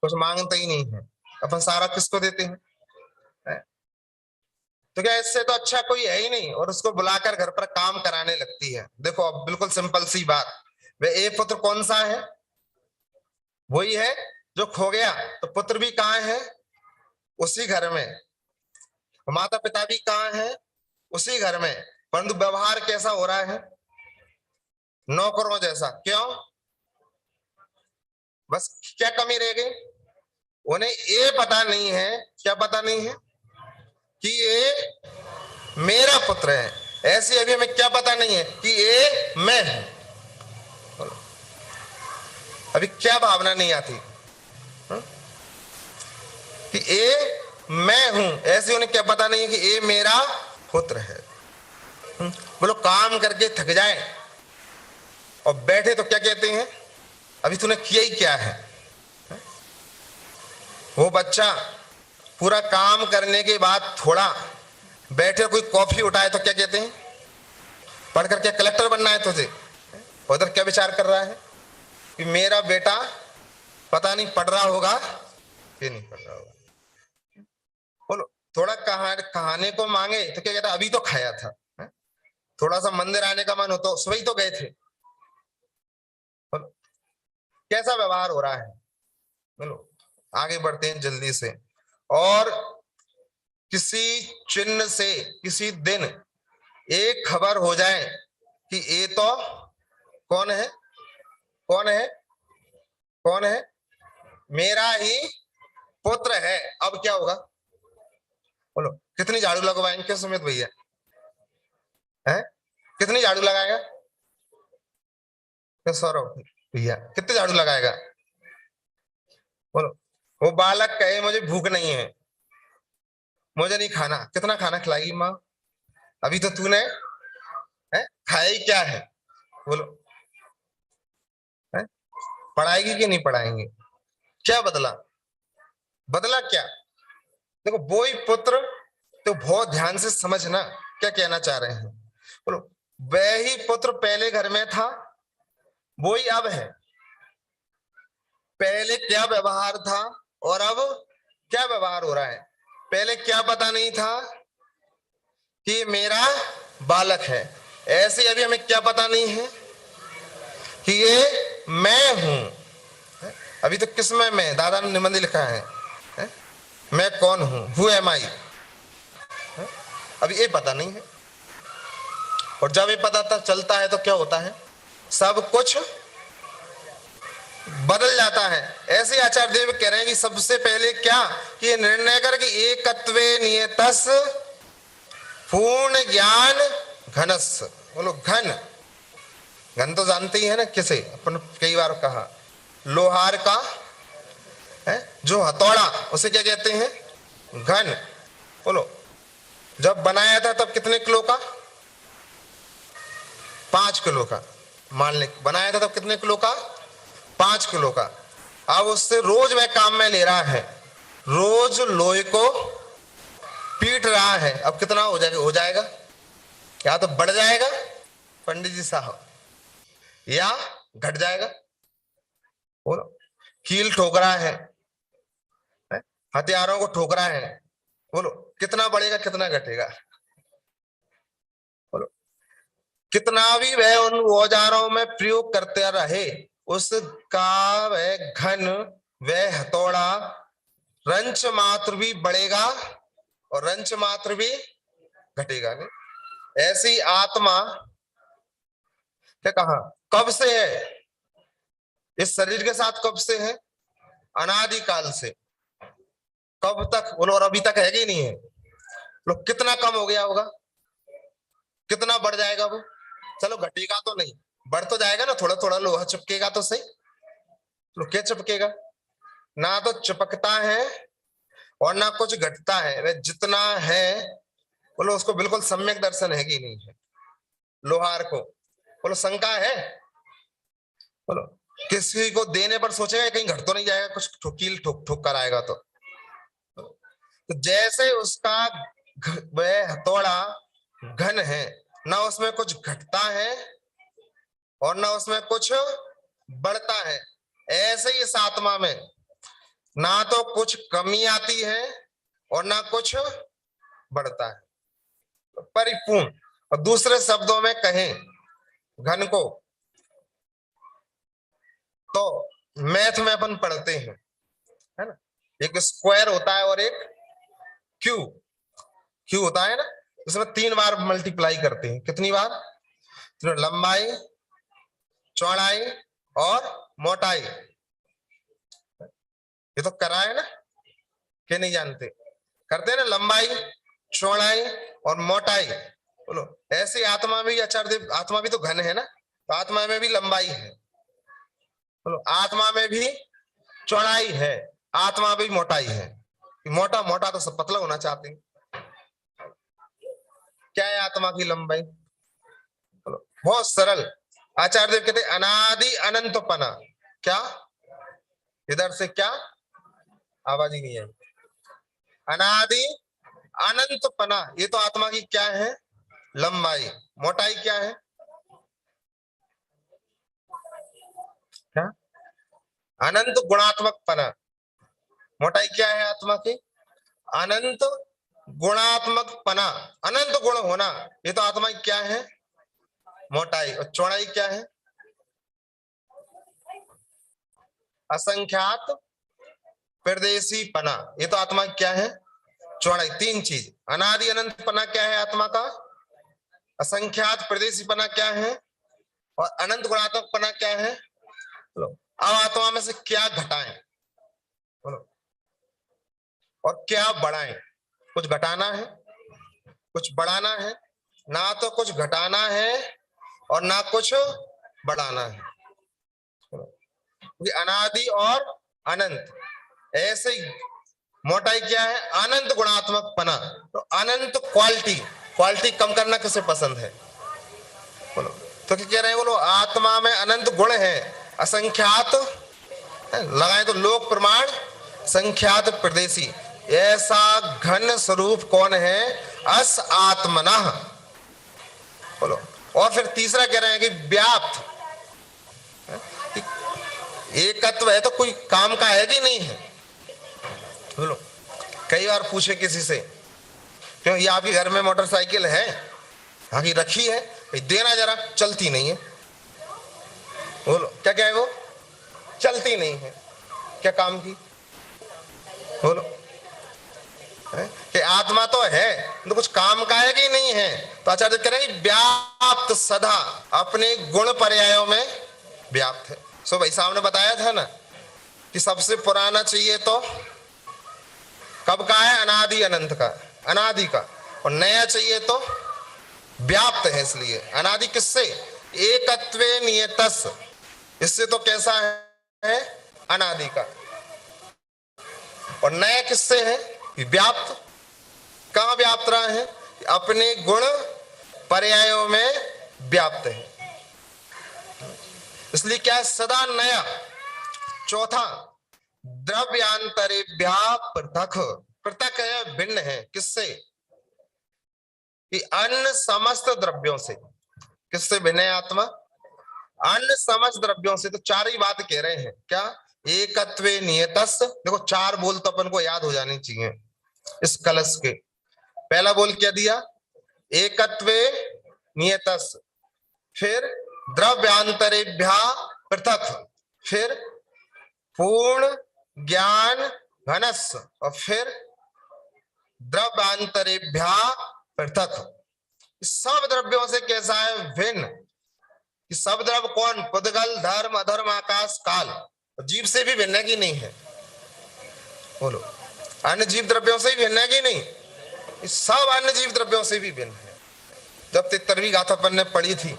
कुछ मांगता ही नहीं है। अपन सारा किसको देते हैं? तो क्या इससे तो अच्छा कोई है ही नहीं, और उसको बुलाकर घर पर काम कराने लगती है। देखो अब बिल्कुल सिंपल सी बात, वे एक पुत्र कौन सा है? वही है जो खो गया। तो पुत्र भी कहाँ है? उसी घर में। माता पिता भी कहाँ है? उसी घर में। परंतु व्यवहार कैसा हो रहा है? नौकरों जैसा। क्यों? बस क्या कमी रह गई? उन्हें ये पता नहीं है, क्या पता नहीं है कि ये मेरा पुत्र है। ऐसे अभी हमें क्या पता नहीं है कि ये मैं हूं। अभी क्या भावना नहीं आती कि ये मैं हूं। ऐसे उन्हें क्या पता नहीं है कि ये मेरा पुत्र है। बोलो, काम करके थक जाए और बैठे तो क्या कहते हैं? अभी तूने किया ही क्या है? वो बच्चा पूरा काम करने के बाद थोड़ा बैठे कोई कॉफी उठाए तो क्या कहते हैं? पढ़कर क्या कलेक्टर बनना है तुझे? उधर क्या विचार कर रहा है कि मेरा बेटा पता नहीं पढ़ रहा होगा कि नहीं पढ़ रहा होगा। बोलो, थोड़ा कहाने को मांगे तो क्या कहता? अभी तो खाया था। थोड़ा सा मंदिर आने का मन हो तो सुबह ही तो गए थे। बोलो, कैसा व्यवहार हो रहा है? बोलो, आगे बढ़ते हैं जल्दी से। और किसी चिन्ह से किसी दिन एक खबर हो जाए कि ये तो कौन है? कौन है? कौन है? मेरा ही पुत्र है। अब क्या होगा? बोलो, कितनी झाड़ू लगवाएंगे सुमित भैया? हैं? कितनी झाड़ू लगाएगा? सौरभ भैया कितने झाड़ू लगाएगा? बोलो, वो बालक कहे मुझे भूख नहीं है, मुझे नहीं खाना। कितना खाना खिलाएगी माँ? अभी तो तूने खाया ही क्या है? बोलो, पढ़ाएगी कि नहीं पढ़ाएंगे? क्या बदला? बदला क्या? देखो, वो ही पुत्र, तो बहुत ध्यान से समझना क्या कहना चाह रहे हैं। बोलो, वह ही पुत्र पहले घर में था, वो ही अब है। पहले क्या व्यवहार था और अब क्या व्यवहार हो रहा है? पहले क्या पता नहीं था कि मेरा बालक है। ऐसे अभी हमें क्या पता नहीं है कि ये मैं हूं। अभी तो किसमें मैं? दादा ने निबंध लिखा है, मैं कौन हूं? हु एम आई। अभी ये पता नहीं है। और जब ये पता चलता है तो क्या होता है, सब कुछ बदल जाता है। ऐसे आचार्य देव कह रहे हैं कि सबसे पहले क्या कि ये निर्णय कर कि एकत्वे नियतस पूर्ण ज्ञान घनस। बोलो घन, घन तो जानते ही है ना, किसे अपन कई बार कहा, लोहार का है जो हथौड़ा, उसे क्या कहते हैं, घन। बोलो जब बनाया था तब कितने किलो का, 5 किलो का, मान ले बनाया था तब कितने किलो का, 5 किलो का। अब उससे रोज वह काम में ले रहा है, रोज लोहे को पीट रहा है, अब कितना हो जाएगा, या तो बढ़ जाएगा पंडित जी साहब, या घट जाएगा। बोलो कील ठोक रहा है, हथियारों को ठोक रहा है, बोलो कितना बढ़ेगा कितना घटेगा। बोलो कितना भी वह उन औजारों में प्रयोग करते रहे, उसका वह घन, वह हथौड़ा रंच मात्र भी बढ़ेगा और रंच मात्र भी घटेगा नहीं। ऐसी आत्मा क्या कहा, कब से है इस शरीर के साथ, कब से है, अनादि काल से। कब तक, बोलो और अभी तक है कि नहीं है। लोग कितना कम हो गया होगा, कितना बढ़ जाएगा वो, चलो घटेगा तो नहीं, बढ़ तो जाएगा ना, थोड़ा थोड़ा लोहा चिपकेगा तो सही। लो क्या चिपकेगा, ना तो चिपकता है और ना कुछ घटता है, वह जितना है बोलो उसको बिल्कुल सम्यक दर्शन है कि नहीं है। लोहार को बोलो शंका है, बोलो किसी को देने पर सोचेगा कहीं घट तो नहीं जाएगा, कुछ ठोकील ठोक ठोक कर आएगा तो जैसे उसका वह हथौड़ा घन है, ना उसमें कुछ घटता है और ना उसमें कुछ बढ़ता है, ऐसे ही इस आत्मा में ना तो कुछ कमी आती है और ना कुछ बढ़ता है, परिपूर्ण। और दूसरे शब्दों में कहें घन को तो मैथ में अपन पढ़ते हैं, है ना, एक स्क्वायर होता है और एक क्यू होता है ना, उसमें 3 बार मल्टीप्लाई करते हैं, कितनी बार, लंबाई, चौड़ाई और मोटाई। ये तो करा है ना, कि नहीं जानते, करते हैं ना, लंबाई, चौड़ाई और मोटाई। बोलो ऐसे आत्मा में भी, आचार्य देव आत्मा भी तो घन है ना, तो आत्मा में भी लंबाई है, बोलो आत्मा में भी चौड़ाई है, आत्मा में भी मोटाई है। मोटा मोटा तो सब पतला होना चाहते हैं, क्या है आत्मा की लंबाई, बोलो बहुत सरल। आचार्य देव कहते अनादि अनंतपना, क्या, इधर से क्या, आवाज ही नहीं है, अनादि अनंतपना, ये तो आत्मा की क्या है, लंबाई। मोटाई क्या है, क्या, अनंत गुणात्मक पना। मोटाई क्या है आत्मा की, अनंत गुणात्मक पना, अनंत गुण होना, ये तो आत्मा की क्या है, मोटाई। और चौड़ाई क्या है, असंख्यात प्रदेशी पना, ये तो आत्मा की क्या है, चौड़ाई। 3 चीज, अनादि अनंत पना क्या है आत्मा का, असंख्यात प्रदेशी पना क्या है, और अनंत गुणात्मक पना क्या है। अब आत्मा में से क्या घटाएं, बोलो, और क्या बढ़ाएं। कुछ घटाना है, कुछ बढ़ाना है, ना तो कुछ घटाना है और ना कुछ बढ़ाना है। अनादि और अनंत, ऐसे ही मोटाई क्या है, अनंत गुणात्मक पना, तो अनंत क्वालिटी कम करना किसे पसंद है, बोलो। तो क्या कह रहे हैं, बोलो आत्मा में अनंत गुण है, असंख्यात लगाए तो लोक प्रमाण, संख्यात प्रदेशी। ऐसा घन स्वरूप कौन है, अस आत्मना, बोलो। और फिर तीसरा कह रहे हैं कि व्याप्त, एकत्व है तो कोई काम का है कि नहीं है, बोलो। कई बार पूछे किसी से, क्यों ये आपके घर में मोटरसाइकिल है, हाँ की रखी है, देना जरा, चलती नहीं है, बोलो क्या क्या है वो, चलती नहीं है, क्या काम की, बोलो। कि आत्मा तो है तो कुछ काम का है कि नहीं है। तो आचार्य कह रहे हैं व्याप्त सदा अपने गुण पर्यायों में व्याप्त है। सो भाई साहब ने बताया था ना कि सबसे पुराना चाहिए तो कब का है, अनादि अनंत का, अनादि का, और नया चाहिए तो व्याप्त है। इसलिए अनादि किससे, एकत्वे नियतस, इससे तो कैसा है अनादि का, और नया किससे है व्याप्त। कहां व्याप्त रहा है, अपने गुण पर्यायों में व्याप्त है। इसलिए क्या है, सदा नया। चौथा, द्रव्यांतरेभ्या पृथक, पृथक है, भिन्न है, किससे, कि अन्य समस्त द्रव्यों से। किससे भिन्न है आत्मा, अन्य समस्त द्रव्यों से। तो चार ही बात कह रहे हैं, क्या, एकत्वे नियतस। देखो चार बोल तो अपन को याद हो जानी चाहिए इस कलश के। पहला बोल क्या दिया, एकत्वे नियतस, फिर द्रव्यांतरेभ्या पृथक, फिर पूर्ण ज्ञान घनस, और फिर द्रव्यांतरेभ्या पृथक। सब द्रव्यों से कैसा है, भिन्न। कि सब द्रव्य कौन, पुद्गल, धर्म, अधर्म, आकाश, काल, जीव से भी भिन्न है कि नहीं है, बोलो, अन्य जीव द्रव्यों से भी भिन्न है कि नहीं, सब अन्य जीव द्रव्यों से भी भिन्न है। जब 73वीं गाथा अपन ने पढ़ी थी,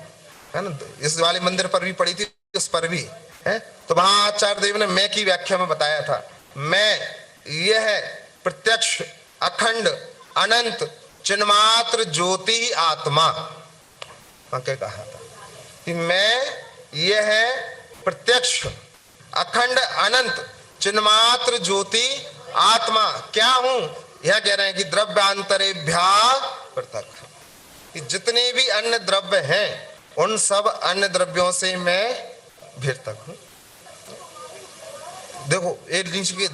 है ना, इस वाले मंदिर पर भी पढ़ी थी, उस पर भी है, तो वहां आचार्य देव ने मैं की व्याख्या में बताया था, मैं यह प्रत्यक्ष अखंड अनंत चिन्मात्र ज्योति आत्मा, क्या कहा था कि मैं यह प्रत्यक्ष अखंड अनंत चिन्मात्र ज्योति आत्मा क्या हूं। यह कह रहे हैं कि द्रव्यांतरेभ्या पृथक, कि जितने भी अन्य द्रव्य हैं उन सब अन्य द्रव्यों से मैं पृथक हूं। देखो एक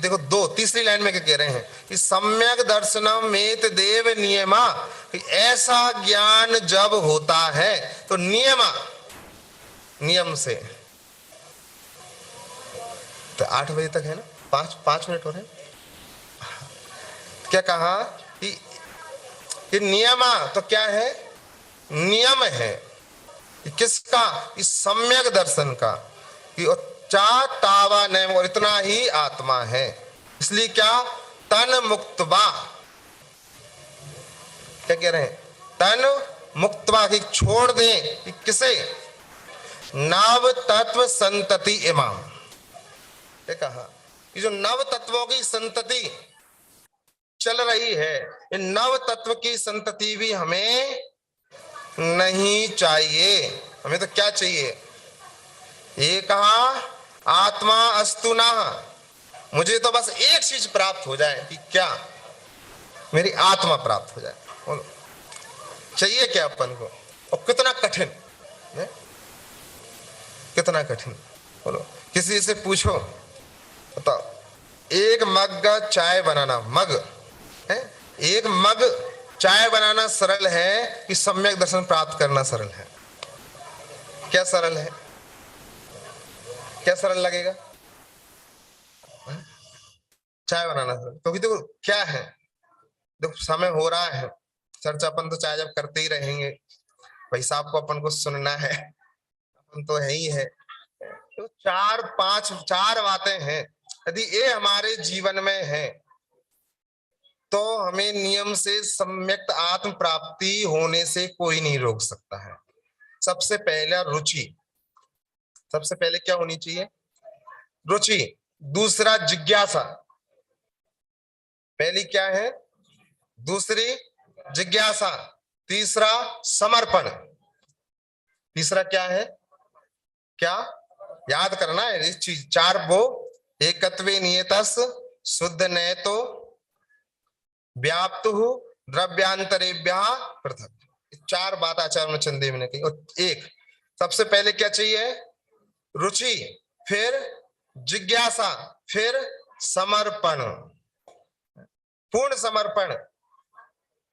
देखो दो, तीसरी लाइन में क्या कह रहे हैं कि सम्यक दर्शनम मेत देव नियमा, कि ऐसा ज्ञान जब होता है तो नियमा, नियम से। तो 8 बजे तक है ना, 5 मिनट हो रहे हैं। क्या कहा कि नियमा तो क्या है, नियम है कि किसका, इस सम्यक दर्शन का, कि तावा नयम, और इतना ही आत्मा है। इसलिए क्या, तन मुक्तवा, क्या कह रहे हैं, तन मुक्तवा, की छोड़ दें कि किसे, नव तत्व संतति इमाम। क्या कहा कि जो नव तत्वों की संतति चल रही है, ये नव तत्व की संतति भी हमें नहीं चाहिए। हमें तो क्या चाहिए, ये कहा आत्मा अस्तु ना, मुझे तो बस एक चीज प्राप्त हो जाए, कि क्या, मेरी आत्मा प्राप्त हो जाए। बोलो चाहिए क्या अपन को, और कितना कठिन है? कितना कठिन, बोलो किसी से पूछो, बताओ, एक मग चाय बनाना, मग है, एक मग चाय बनाना सरल है कि सम्यक दर्शन प्राप्त करना सरल है? क्या सरल है, क्या सरल लगेगा, चाय बनाना सरल? क्योंकि देखो क्या है, देखो समय हो रहा है, चर्चा अपन तो चाय जब करते ही रहेंगे, भाई साहब को अपन को सुनना है, अपन तो है ही है। तो 4 बातें हैं, यदि ये हमारे जीवन में है तो हमें नियम से सम्यक आत्म प्राप्ति होने से कोई नहीं रोक सकता है। सबसे पहला रुचि, सबसे पहले क्या होनी चाहिए, रुचि। दूसरा जिज्ञासा, पहली क्या है, दूसरी जिज्ञासा। तीसरा समर्पण। तीसरा क्या है, क्या याद करना है इस चीज, 4 वो, एकत्वे नियतस, शुद्ध नयतो, व्याप्तु, द्रव्यांतरेभ्यः पृथक। 4 बात आचार्य चंदेव ने कही। और एक, सबसे पहले क्या चाहिए, रुचि, फिर जिज्ञासा, फिर समर्पण, पूर्ण समर्पण,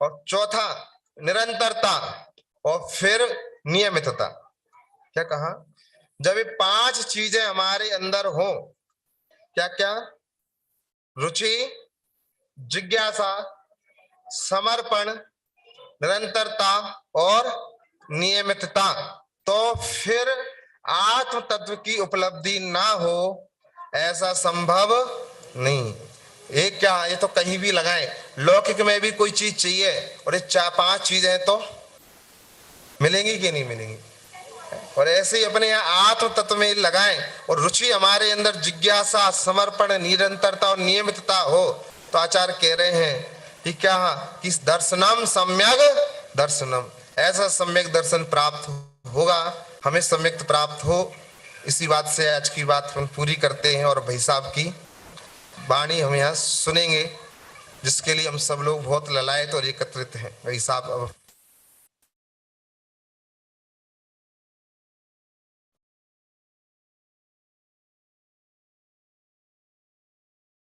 और चौथा निरंतरता, और फिर नियमितता। क्या कहा, जब ये 5 चीजें हमारे अंदर हो, क्या क्या, रुचि, जिज्ञासा, समर्पण, निरंतरता और नियमितता, तो फिर आत्म तत्व की उपलब्धि ना हो ऐसा संभव नहीं। ये क्या, ये तो कहीं भी लगाएं, लौकिक में भी कोई चीज चाहिए और ये 4-5 चीजें तो मिलेंगी कि नहीं मिलेंगी। और ऐसे ही अपने यहाँ आत्म तत्व में लगाएं और रुचि हमारे अंदर जिज्ञासा, समर्पण, निरंतरता और नियमितता हो, तो आचार्य कह रहे हैं कि क्या, कि दर्शनम सम्यक दर्शनम, ऐसा सम्यक दर्शन प्राप्त होगा, हमें सम्यक प्राप्त हो। इसी बात से आज की बात हम पूरी करते हैं और भाई साहब की वाणी हम यहाँ सुनेंगे, जिसके लिए हम सब लोग बहुत ललायत और एकत्रित हैं। भाई साहब अब